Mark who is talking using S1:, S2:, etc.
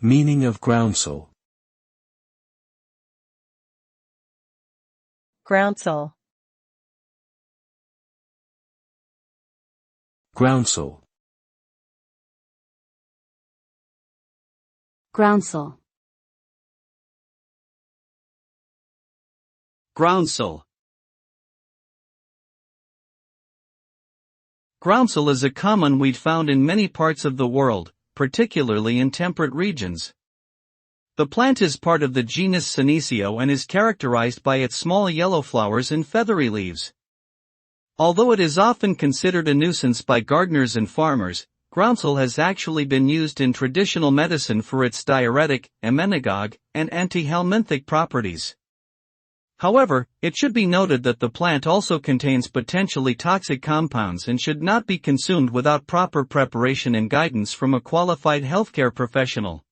S1: Meaning of groundsel.
S2: Groundsel.
S1: Groundsel.
S3: Groundsel.
S4: Groundsel. Groundsel is a common weed found in many parts of the world, particularly in temperate regions. The plant is part of the genus Senecio and is characterized by its small yellow flowers and feathery leaves. Although it is often considered a nuisance by gardeners and farmers, groundsel has actually been used in traditional medicine for its diuretic, emmenagogue, and antihelminthic properties. However, it should be noted that the plant also contains potentially toxic compounds and should not be consumed without proper preparation and guidance from a qualified healthcare professional.